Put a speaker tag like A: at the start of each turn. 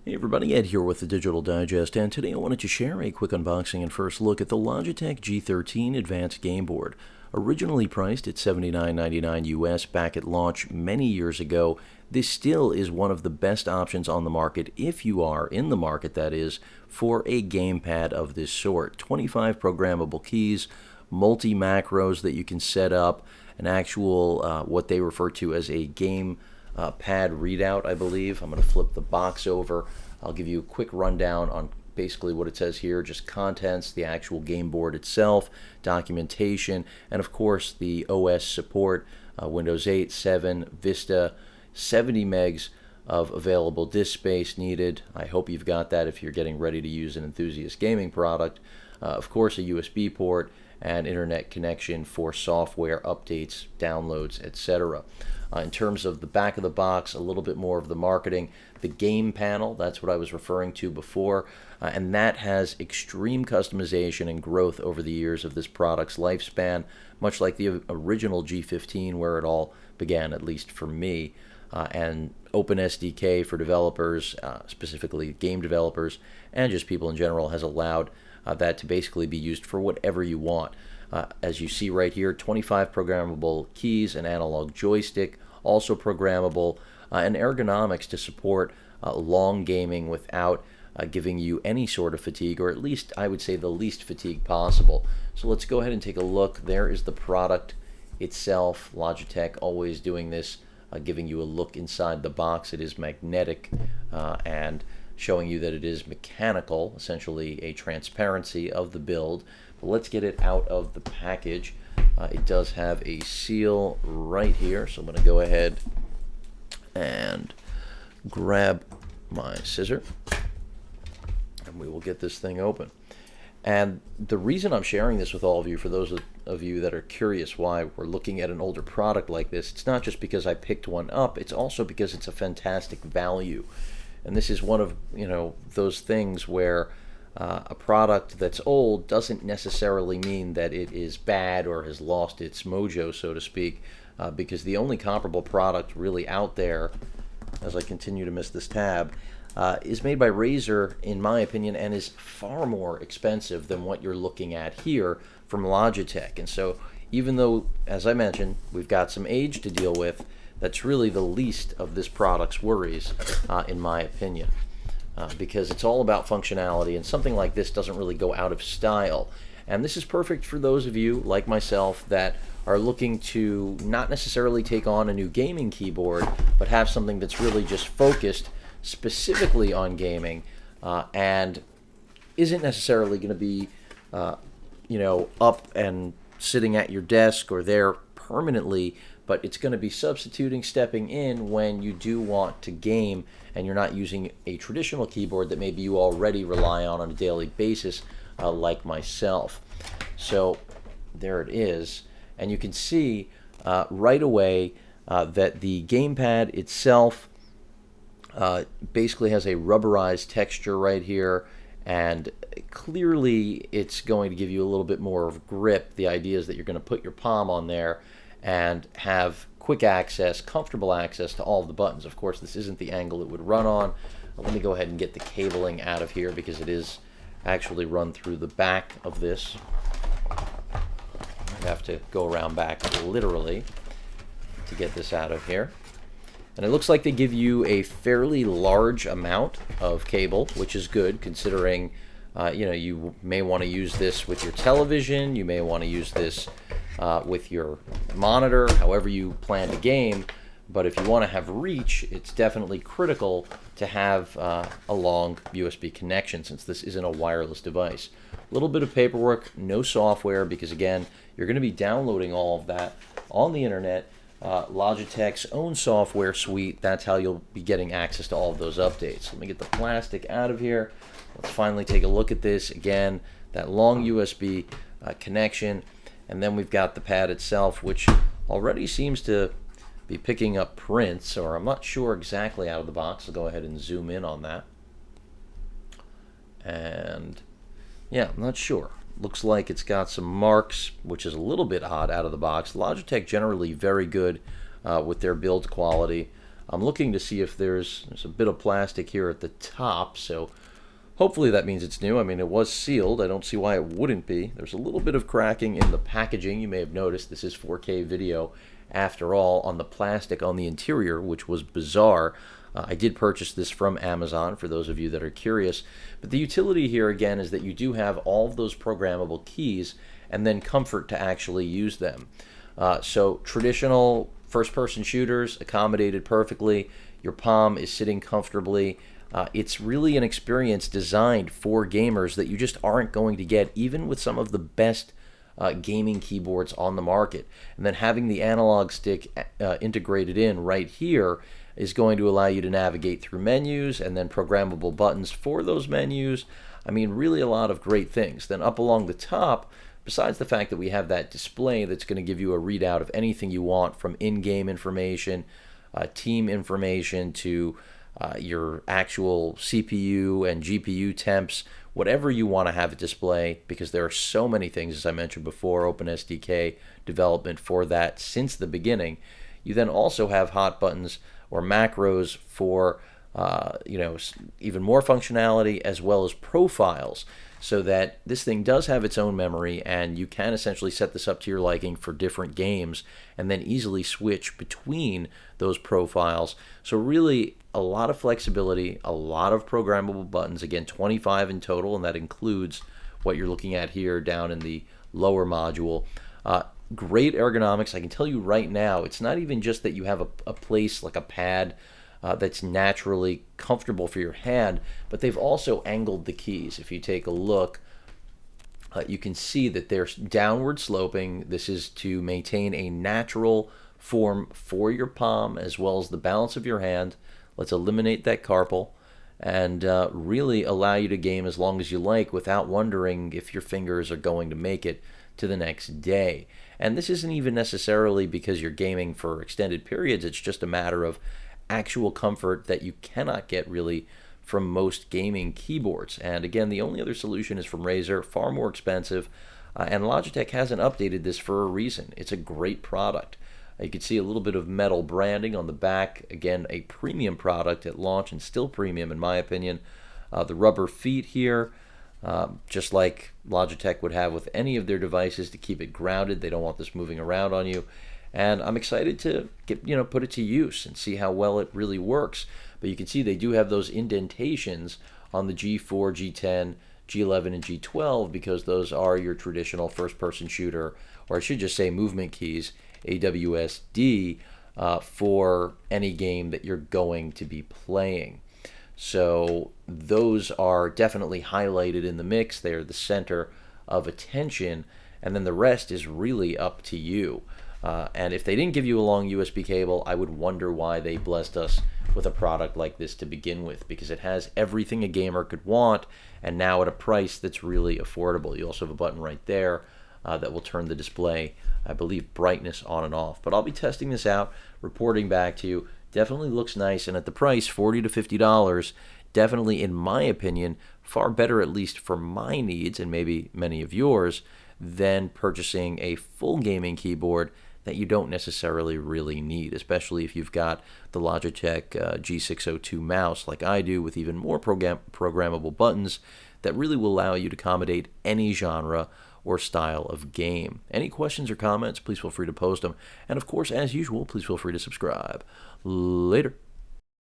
A: Hey everybody, Ed here with the Digital Digest, and today I wanted to share a quick unboxing and first look at the Logitech G13 Advanced Game Board. Originally priced at $79.99 US back at launch many years ago, this still is one of the best options on the market, if you are in the market that is, for a gamepad of this sort. 25 programmable keys, multi-macros that you can set up, an actual, what they refer to as a game pad readout, I believe. I'm going to flip the box over. I'll give you a quick rundown on basically what it says here, just contents, the actual game board itself, documentation, and of course the OS support, Windows 8, 7, Vista, 70 megs of available disk space needed. I hope you've got that if you're getting ready to use an enthusiast gaming product. Of course, a USB port and internet connection for software updates, downloads, etc. In terms of the back of the box, a little bit more of the marketing. The game panel, that's what I was referring to before, and that has extreme customization and growth over the years of this product's lifespan, much like the original G15 where it all began, at least for me. And Open SDK for developers, specifically game developers, and just people in general, has allowed that to basically be used for whatever you want. As you see right here, 25 programmable keys, an analog joystick, also programmable, and ergonomics to support long gaming without giving you any sort of fatigue, or at least I would say the least fatigue possible. So let's go ahead and take a look. There is the product itself. Logitech always doing this, giving you a look inside the box. It is magnetic and showing you that it is mechanical, essentially a transparency of the build. But let's get it out of the package. It does have a seal right here, so I'm going to go ahead and grab my scissor, and we will get this thing open. And the reason I'm sharing this with all of you, for those of you that are curious why we're looking at an older product like this, it's not just because I picked one up, it's also because it's a fantastic value. And this is one of, those things where a product that's old doesn't necessarily mean that it is bad or has lost its mojo, so to speak, because the only comparable product really out there, as I continue to miss this tab, is made by Razer, in my opinion, and is far more expensive than what you're looking at here from Logitech. And so even though, as I mentioned, we've got some age to deal with, that's really the least of this product's worries, in my opinion, because it's all about functionality, and something like this doesn't really go out of style. And this is perfect for those of you, like myself, that are looking to not necessarily take on a new gaming keyboard, but have something that's really just focused specifically on gaming, and isn't necessarily going to be, up and sitting at your desk or there permanently, but it's going to be substituting, stepping in when you do want to game and you're not using a traditional keyboard that maybe you already rely on a daily basis, like myself. So there it is, and you can see right away that the gamepad itself basically has a rubberized texture right here, and clearly it's going to give you a little bit more of grip. The idea is that you're going to put your palm on there and have quick access, comfortable access to all of the buttons. Of course, this isn't the angle it would run on. Let me go ahead and get the cabling out of here because it is actually run through the back of this. I have to go around back literally to get this out of here. And it looks like they give you a fairly large amount of cable, which is good considering you may want to use this with your television, you may want to use this with your monitor, however you plan to game. But if you want to have reach, it's definitely critical to have a long USB connection, since this isn't a wireless device. A little bit of paperwork, no software, because again, you're going to be downloading all of that on the internet. Logitech's own software suite, that's how you'll be getting access to all of those updates. Let me get the plastic out of here. Let's finally take a look at this. Again, that long USB connection, and then we've got the pad itself, which already seems to be picking up prints, or I'm not sure exactly out of the box. I'll go ahead and zoom in on that. And yeah, I'm not sure. Looks like it's got some marks, which is a little bit odd out of the box. Logitech generally very good with their build quality. I'm looking to see if there's a bit of plastic here at the top, so hopefully that means it's new. I mean, it was sealed. I don't see why it wouldn't be. There's a little bit of cracking in the packaging. You may have noticed this is 4K video after all on the plastic on the interior, which was bizarre. I did purchase this from Amazon for those of you that are curious. But the utility here again is that you do have all of those programmable keys and then comfort to actually use them. So traditional first-person shooters accommodated perfectly. Your palm is sitting comfortably. It's really an experience designed for gamers that you just aren't going to get even with some of the best gaming keyboards on the market. And then having the analog stick integrated in right here is going to allow you to navigate through menus and then programmable buttons for those menus. I mean, really a lot of great things. Then up along the top, besides the fact that we have that display that's going to give you a readout of anything you want from in-game information, team information, to your actual CPU and GPU temps, whatever you want to have it display, because there are so many things, as I mentioned before, OpenSDK development for that since the beginning. You then also have hot buttons or macros for even more functionality, as well as profiles, so that this thing does have its own memory and you can essentially set this up to your liking for different games and then easily switch between those profiles. So really a lot of flexibility, a lot of programmable buttons, again 25 in total, and that includes what you're looking at here down in the lower module. Great ergonomics. I can tell you right now, it's not even just that you have a place like a pad that's naturally comfortable for your hand, but they've also angled the keys. If you take a look, you can see that they're downward sloping. This is to maintain a natural form for your palm as well as the balance of your hand. Let's eliminate that carpal and really allow you to game as long as you like without wondering if your fingers are going to make it to the next day. And this isn't even necessarily because you're gaming for extended periods. It's just a matter of actual comfort that you cannot get really from most gaming keyboards. And again, the only other solution is from Razer, far more expensive, and Logitech hasn't updated this for a reason. It's a great product. You can see a little bit of metal branding on the back. Again, a premium product at launch and still premium in my opinion. The rubber feet here, just like Logitech would have with any of their devices to keep it grounded. They don't want this moving around on you. And I'm excited to put it to use and see how well it really works. But you can see they do have those indentations on the G4, G10, G11, and G12 because those are your traditional first-person shooter, or I should just say movement keys, AWSD, for any game that you're going to be playing. So those are definitely highlighted in the mix. They're the center of attention, and then the rest is really up to you. And if they didn't give you a long USB cable, I would wonder why they blessed us with a product like this to begin with, because it has everything a gamer could want, and now at a price that's really affordable. You also have a button right there that will turn the display, I believe, brightness on and off. But I'll be testing this out, reporting back to you. Definitely looks nice, and at the price, $40 to $50, definitely, in my opinion, far better, at least for my needs, and maybe many of yours, than purchasing a full gaming keyboard that you don't necessarily really need, especially if you've got the Logitech G602 mouse like I do, with even more programmable buttons that really will allow you to accommodate any genre or style of game. Any questions or comments, please feel free to post them. And of course, as usual, please feel free to subscribe. Later.